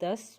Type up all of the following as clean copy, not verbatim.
10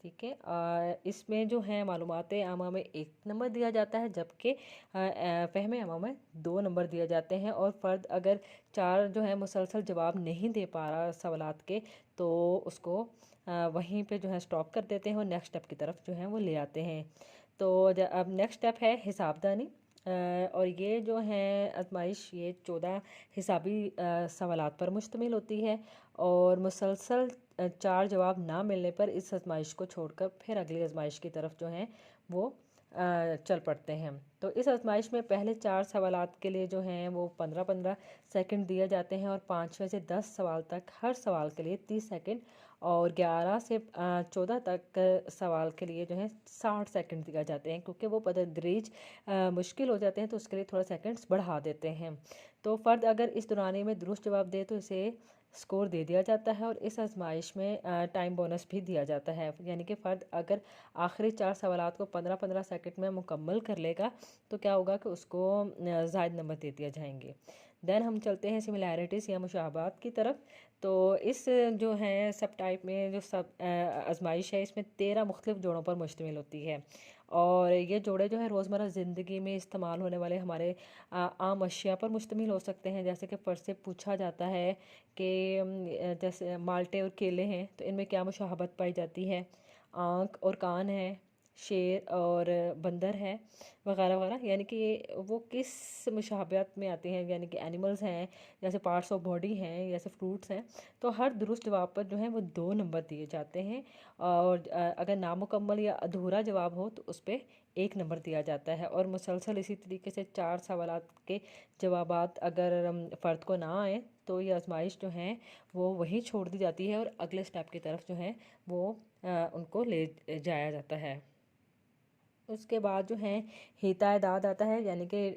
ٹھیک ہے، اس میں جو ہے معلومات عامہ میں 1 نمبر دیا جاتا ہے، جبکہ فہم عامہ میں 2 نمبر دیا جاتے ہیں، اور فرد اگر 4 جو ہے مسلسل جواب نہیں دے پا رہا سوالات کے تو اس کو وہیں پہ جو ہے سٹاپ کر دیتے ہیں اور نیکسٹ اسٹیپ کی طرف جو ہے وہ لے آتے ہیں۔ تو اب نیکسٹ اسٹیپ ہے حساب دانی، اور یہ جو ہے آزمائش یہ 14 حسابی سوالات پر مشتمل ہوتی ہے، اور مسلسل 4 جواب نہ ملنے پر اس آزمائش کو چھوڑ کر پھر اگلی آزمائش کی طرف جو ہیں وہ چل پڑتے ہیں۔ تو اس آزمائش میں پہلے 4 سوالات کے لیے جو ہیں وہ 15-15 سیکنڈ دیے جاتے ہیں، اور 5ویں سے 10 سوال تک ہر سوال کے لیے 30 سیکنڈ، اور 11 سے 14 تک سوال کے لیے جو ہے 60 سیکنڈ دیا جاتے ہیں، کیونکہ وہ بتدریج مشکل ہو جاتے ہیں تو اس کے لیے تھوڑا سیکنڈز بڑھا دیتے ہیں۔ تو فرد اگر اس دورانی میں درست جواب دے تو اسے سکور دے دیا جاتا ہے، اور اس آزمائش میں ٹائم بونس بھی دیا جاتا ہے، یعنی کہ فرد اگر آخری 4 سوالات کو 15-15 سیکنڈ میں مکمل کر لے گا تو کیا ہوگا کہ اس کو زائد نمبر دے دیا جائیں گے۔ دین ہم چلتے ہیں سملیرٹیز یا مشابہات کی طرف۔ تو اس جو ہے سب ٹائپ میں جو سب آزمائش ہے اس میں 13 مختلف جوڑوں پر مشتمل ہوتی ہے، اور یہ جوڑے جو ہے روزمرہ زندگی میں استعمال ہونے والے ہمارے عام اشیاء پر مشتمل ہو سکتے ہیں، جیسے کہ فرض سے پوچھا جاتا ہے کہ جیسے مالٹے اور کیلے ہیں تو ان میں کیا مشابہت پائی جاتی ہے، آنکھ اور کان ہے، شیر اور بندر ہے، وغیرہ وغیرہ، یعنی کہ وہ کس مشابہت میں آتے ہیں، یعنی کہ اینیملز ہیں، جیسے پارٹس آف باڈی ہیں، جیسے فروٹس ہیں۔ تو ہر درست جواب پر جو ہیں وہ 2 نمبر دیے جاتے ہیں، اور اگر نامکمل یا ادھورا جواب ہو تو اس پہ 1 نمبر دیا جاتا ہے، اور مسلسل اسی طریقے سے 4 سوالات کے جوابات اگر فرد کو نہ آئیں تو یہ آزمائش جو ہیں وہ وہیں چھوڑ دی جاتی ہے، اور اگلے سٹیپ کی طرف جو ہے وہ ان کو لے جایا جاتا ہے۔ اس کے بعد جو ہے ہیتا اعداد آتا ہے، یعنی کہ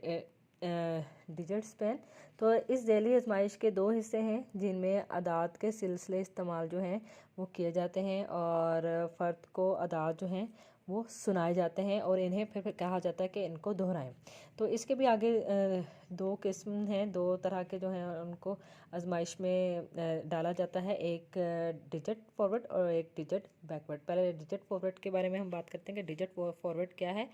ڈیجٹس پین۔ تو اس ذیلی آزمائش کے 2 حصے ہیں جن میں اعداد کے سلسلے استعمال جو ہیں وہ کیے جاتے ہیں، اور فرد کو اعداد جو ہیں وہ سنائے جاتے ہیں، اور انہیں پھر کہا جاتا ہے کہ ان کو دہرائیں۔ تو اس کے بھی آگے 2 قسم ہیں، 2 طرح کے جو ہیں ان کو آزمائش میں ڈالا جاتا ہے، ایک ڈیجٹ فارورڈ اور ایک ڈیجٹ بیکورڈ۔ پہلے ڈیجٹ فارورڈ کے بارے میں ہم بات کرتے ہیں کہ ڈیجٹ فارورڈ کیا ہے۔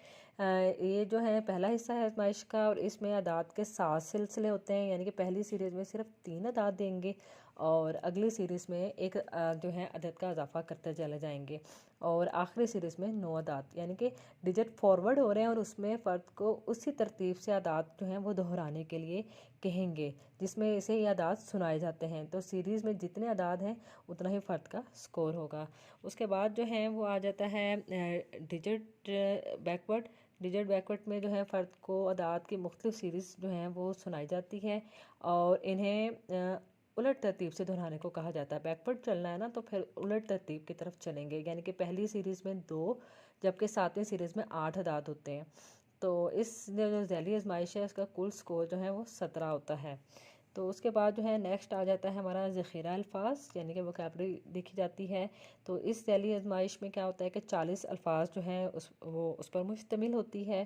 یہ جو ہے پہلا حصہ ہے آزمائش کا، اور اس میں اعداد کے 7 سلسلے ہوتے ہیں، یعنی کہ پہلی سیریز میں صرف 3 اعداد دیں گے، اور اگلی سیریز میں ایک جو ہے عدد کا اضافہ کرتے چلے جائیں گے، اور آخری سیریز میں 9 اعداد، یعنی کہ ڈیجٹ فارورڈ ہو رہے ہیں، اور اس میں فرد کو اسی ترتیب سے اعداد جو ہیں وہ دہرانے کے لیے کہیں گے، جس میں اسے یہ اعداد سنائے جاتے ہیں۔ تو سیریز میں جتنے اعداد ہیں اتنا ہی فرد کا سکور ہوگا۔ اس کے بعد جو ہے وہ آ جاتا ہے ڈیجٹ بیکورڈ۔ ڈیجٹ بیکورڈ میں جو ہے فرد کو اعداد کی مختلف سیریز جو ہیں وہ سنائی جاتی ہے، اور انہیں الٹ ترتیب سے دہرانے کو کہا جاتا ہے۔ بیکورڈ چلنا ہے نا تو پھر الٹ ترتیب کی طرف چلیں گے، یعنی کہ پہلی سیریز میں 2 جبکہ 7ویں سیریز میں 8 اعداد ہوتے ہیں۔ تو اس جو ذیلی آزمائش ہے اس کا کل سکور جو ہے وہ 17 ہوتا ہے۔ تو اس کے بعد جو ہے نیکسٹ آ جاتا ہے ہمارا ذخیرہ الفاظ، یعنی کہ ووکیبلری دیکھی جاتی ہے۔ تو اس ذیلی آزمائش میں کیا ہوتا ہے کہ 40 الفاظ جو ہیں وہ اس پر مشتمل ہوتی ہے،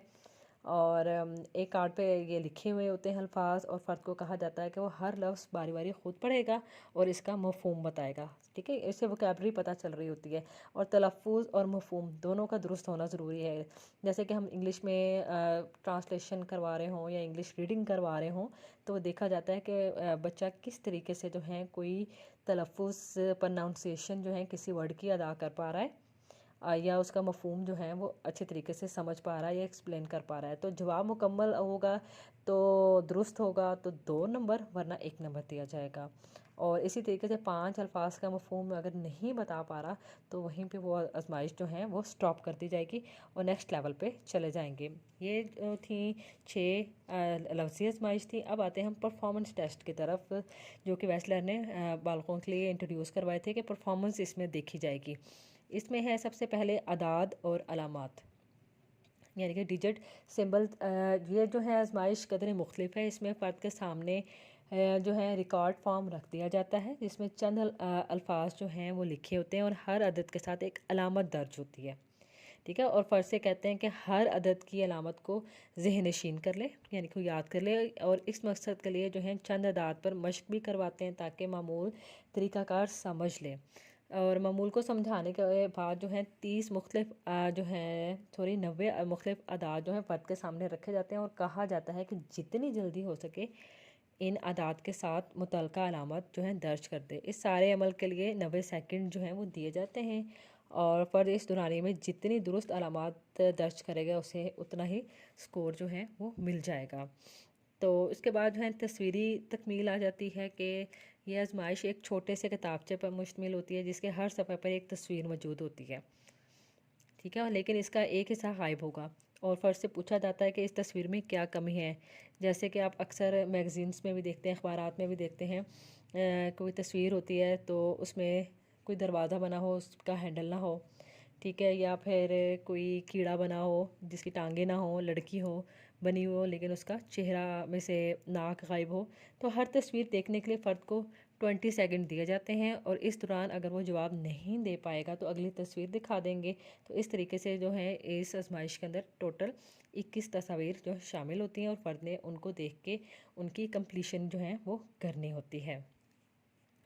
اور ایک کارڈ پہ یہ لکھے ہوئے ہوتے ہیں الفاظ، اور فرد کو کہا جاتا ہے کہ وہ ہر لفظ باری باری خود پڑھے گا اور اس کا مفہوم بتائے گا، ٹھیک ہے، اس سے ووکیبلری پتہ چل رہی ہوتی ہے، اور تلفظ اور مفہوم دونوں کا درست ہونا ضروری ہے۔ جیسے کہ ہم انگلش میں ٹرانسلیشن کروا رہے ہوں یا انگلش ریڈنگ کروا رہے ہوں تو دیکھا جاتا ہے کہ بچہ کس طریقے سے جو ہے کوئی تلفظ پرناؤنسیشن جو ہے کسی ورڈ کی ادا کر پا رہا ہے، یا اس کا مفہوم جو ہے وہ اچھے طریقے سے سمجھ پا رہا ہے یا ایکسپلین کر پا رہا ہے۔ تو جواب مکمل ہوگا تو درست ہوگا تو 2 نمبر، ورنہ 1 نمبر دیا جائے گا، اور اسی طریقے سے 5 الفاظ کا مفہوم اگر نہیں بتا پا رہا تو وہیں پہ وہ آزمائش جو ہیں وہ سٹاپ کر دی جائے گی اور نیکسٹ لیول پہ چلے جائیں گے۔ یہ تھیں 6 لفظی آزمائش تھی۔ اب آتے ہیں ہم پرفارمنس ٹیسٹ کی طرف، جو کہ ویسلر نے بالغوں کے لیے انٹروڈیوس کروائے تھے کہ پرفارمنس اس میں دیکھی جائے گی۔ اس میں ہے سب سے پہلے اعداد اور علامات، یعنی کہ ڈیجٹ سمبل۔ یہ جو ہے آزمائش قدریں مختلف ہے، اس میں فرد کے سامنے جو ہے ریکارڈ فارم رکھ دیا جاتا ہے جس میں چند الفاظ جو ہیں وہ لکھے ہوتے ہیں اور ہر عدد کے ساتھ ایک علامت درج ہوتی ہے، ٹھیک ہے، اور فرد سے کہتے ہیں کہ ہر عدد کی علامت کو ذہن نشین کر لے، یعنی کہ یاد کر لے، اور اس مقصد کے لیے جو ہے چند اعداد پر مشق بھی کرواتے ہیں تاکہ معمول طریقہ کار سمجھ لے۔ اور معمول کو سمجھانے کے بعد جو ہے 30 مختلف جو ہے 90 مختلف اعداد جو ہیں فرد کے سامنے رکھے جاتے ہیں اور کہا جاتا ہے کہ جتنی جلدی ہو سکے ان اعداد کے ساتھ متعلقہ علامات جو ہیں درج کر دے۔ اس سارے عمل کے لیے 90 سیکنڈ جو ہیں وہ دیے جاتے ہیں، اور فرد اس دورانی میں جتنی درست علامات درج کرے گا اسے اتنا ہی سکور جو ہے وہ مل جائے گا۔ تو اس کے بعد جو ہے تصویری تکمیل آ جاتی ہے کہ یہ آزمائش ایک چھوٹے سے کتابچے پر مشتمل ہوتی ہے جس کے ہر صفحے پر ایک تصویر موجود ہوتی ہے، ٹھیک ہے، لیکن اس کا ایک حصہ غائب ہوگا اور فرد سے پوچھا جاتا ہے کہ اس تصویر میں کیا کمی ہے۔ جیسے کہ آپ اکثر میگزینس میں بھی دیکھتے ہیں، اخبارات میں بھی دیکھتے ہیں، کوئی تصویر ہوتی ہے تو اس میں کوئی دروازہ بنا ہو، اس کا ہینڈل نہ ہو، ٹھیک ہے، یا پھر کوئی کیڑا بنا ہو جس کی ٹانگیں نہ ہوں، لڑکی ہو بنی ہو لیکن اس کا چہرہ میں سے ناک غائب ہو۔ تو ہر تصویر دیکھنے کے لیے فرد کو 20 سیکنڈ دیے جاتے ہیں، اور اس دوران اگر وہ جواب نہیں دے پائے گا تو اگلی تصویر دکھا دیں گے۔ تو اس طریقے سے جو ہے اس آزمائش کے اندر ٹوٹل 21 تصاویر جو شامل ہوتی ہیں، اور فرد نے ان کو دیکھ کے ان کی کمپلیشن جو ہے وہ کرنی ہوتی ہے۔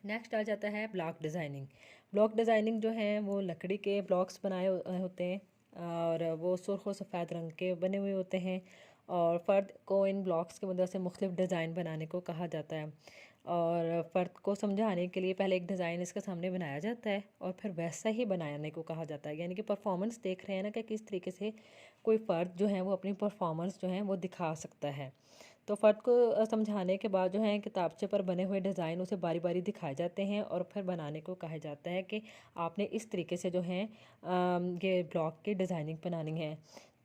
نیکسٹ آ جاتا ہے بلاک ڈیزائننگ۔ بلاک ڈیزائننگ جو ہے وہ لکڑی کے بلاکس بنائے ہوتے ہیں، اور وہ سرخ و سفید رنگ کے بنے ہوئے ہوتے ہیں، اور فرد کو ان بلاکس کی مدد سے مختلف ڈیزائن بنانے کو کہا جاتا ہے، اور فرد کو سمجھانے کے لیے پہلے ایک ڈیزائن اس کے سامنے بنایا جاتا ہے اور پھر ویسا ہی بنانے کو کہا جاتا ہے، یعنی کہ پرفارمنس دیکھ رہے ہیں نا کہ کس طریقے سے کوئی فرد جو ہے وہ اپنی پرفارمنس جو ہے وہ دکھا سکتا ہے۔ تو فرد کو سمجھانے کے بعد جو ہے کتابچے پر بنے ہوئے ڈیزائن اسے باری باری دکھائے جاتے ہیں، اور پھر بنانے کو کہا جاتا ہے کہ آپ نے اس طریقے سے جو ہے یہ بلاک کی ڈیزائننگ بنانی ہے۔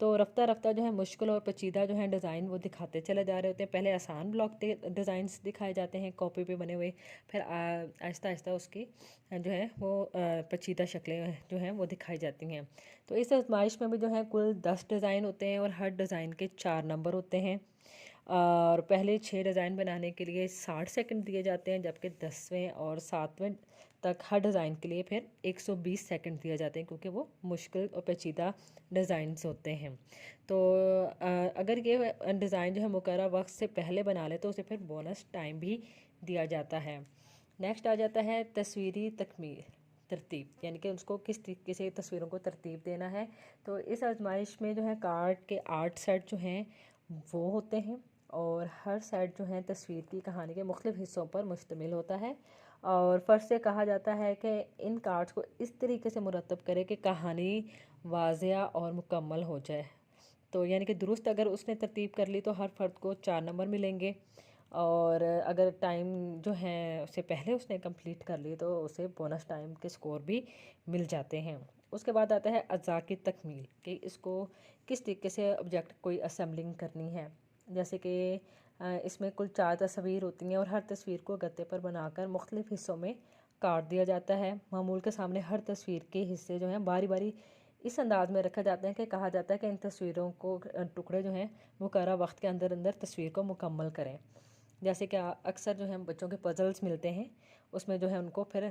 تو رفتہ رفتہ جو ہے مشکل اور پیچیدہ جو ہے ڈیزائن وہ دکھاتے چلے جا رہے ہوتے ہیں۔ پہلے آسان بلاک ڈیزائنز دکھائے جاتے ہیں کاپی پہ بنے ہوئے، پھر آہستہ آہستہ اس کی جو ہے وہ پیچیدہ شکلیں جو ہیں وہ دکھائی جاتی ہیں۔ تو اس آزمائش میں بھی جو ہے کل 10 ڈیزائن ہوتے ہیں، اور ہر ڈیزائن کے 4 نمبر ہوتے ہیں، اور پہلے 6 ڈیزائن بنانے کے لیے 60 سیکنڈ دیے جاتے ہیں، جبکہ 10ویں اور 7ویں تک ہر ڈیزائن کے لیے پھر 120 سیکنڈ دیے جاتے ہیں، کیونکہ وہ مشکل اور پیچیدہ ڈیزائنز ہوتے ہیں۔ تو اگر یہ ڈیزائن جو ہے مقررہ وقت سے پہلے بنا لے تو اسے پھر بونس ٹائم بھی دیا جاتا ہے۔ نیکسٹ آ جاتا ہے تصویری ترتیب، یعنی کہ اس کو کس طریقے سے تصویروں کو ترتیب دینا ہے۔ تو اس آزمائش میں جو ہے کارڈ کے 8 سیٹ جو ہیں وہ ہوتے ہیں، اور ہر سیٹ جو ہے تصویر کی کہانی کے مختلف حصوں پر مشتمل ہوتا ہے، اور فرد سے کہا جاتا ہے کہ ان کارڈز کو اس طریقے سے مرتب کرے کہ کہانی واضح اور مکمل ہو جائے۔ تو یعنی کہ درست اگر اس نے ترتیب کر لی تو ہر فرد کو 4 نمبر ملیں گے، اور اگر ٹائم جو ہے اس سے پہلے اس نے کمپلیٹ کر لی تو اسے بونس ٹائم کے سکور بھی مل جاتے ہیں۔ اس کے بعد آتا ہے اجزاء کی تکمیل، کہ اس کو کس طریقے سے آبجیکٹ کوئی اسمبلنگ کرنی ہے۔ جیسے کہ اس میں کل 4 تصاویر ہوتی ہیں، اور ہر تصویر کو گتے پر بنا کر مختلف حصوں میں کاٹ دیا جاتا ہے۔ معمول کے سامنے ہر تصویر کے حصے جو ہیں باری باری اس انداز میں رکھا جاتا ہے کہ کہا جاتا ہے کہ ان تصویروں کو ٹکڑے جو ہیں مقررہ وقت کے اندر اندر تصویر کو مکمل کریں۔ جیسے کہ اکثر جو ہیں بچوں کے پزلز ملتے ہیں، اس میں جو ہے ان کو پھر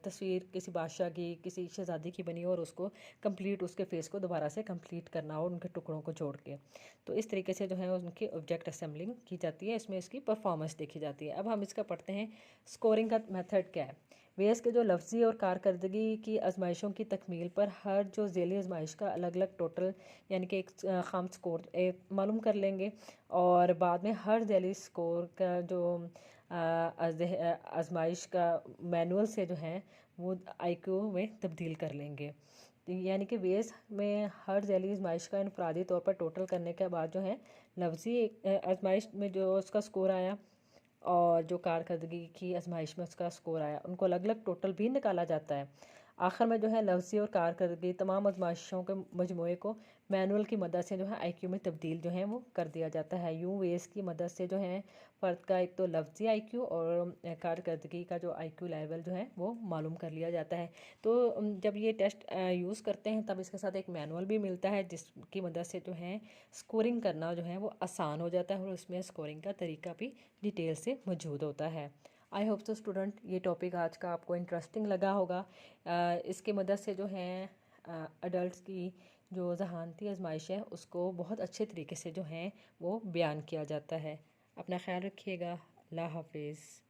تصویر کسی بادشاہ کی، کسی شہزادی کی بنی ہو، اور اس کو کمپلیٹ اس کے فیس کو دوبارہ سے کمپلیٹ کرنا ہو ان کے ٹکڑوں کو جوڑ کے۔ تو اس طریقے سے جو ہے ان کی آبجیکٹ اسمبلنگ کی جاتی ہے، اس میں اس کی پرفارمنس دیکھی جاتی ہے۔ اب ہم اس کا پڑھتے ہیں سکورنگ کا میتھڈ کیا ہے۔ ویس کے جو لفظی اور کارکردگی کی آزمائشوں کی تکمیل پر ہر جو ذیلی آزمائش کا الگ الگ ٹوٹل یعنی کہ ایک خام سکور معلوم کر لیں گے، اور بعد میں ہر ذیلی سکور کا جو آزمائش کا مینول سے جو ہے وہ آئی کیو میں تبدیل کر لیں گے۔ یعنی کہ ویس میں ہر ذیلی آزمائش کا انفرادی طور پر ٹوٹل کرنے کے بعد جو ہے لفظی آزمائش میں جو اس کا سکور آیا اور جو کارکردگی کی آزمائش میں اس کا سکور آیا، ان کو الگ الگ ٹوٹل بھی نکالا جاتا ہے۔ آخر میں جو ہے لفظی اور کارکردگی تمام آزمائشوں کے مجموعے کو مینول کی مدد سے جو ہے آئی کیو میں تبدیل جو ہے وہ کر دیا جاتا ہے۔ یوں ویس کی مدد سے جو ہے فرد کا ایک تو لفظی آئی کیو اور کارکردگی کا جو آئی کیو لیول جو ہے وہ معلوم کر لیا جاتا ہے۔ تو جب یہ ٹیسٹ یوز کرتے ہیں تب اس کے ساتھ ایک مینول بھی ملتا ہے جس کی مدد سے جو ہے سکورنگ کرنا جو ہے وہ آسان ہو جاتا ہے، اور اس میں سکورنگ کا طریقہ بھی ڈیٹیل سے موجود ہوتا ہے۔ آئی ہوپ تو اسٹوڈنٹ یہ ٹاپک آج کا آپ کو انٹرسٹنگ لگا ہوگا۔ اس کی مدد سے جو ہے اڈلٹس کی جو ذہانتی آزمائش ہے اس کو بہت اچھے طریقے سے جو ہیں وہ بیان کیا جاتا ہے۔ اپنا خیال رکھیے گا۔ اللہ حافظ۔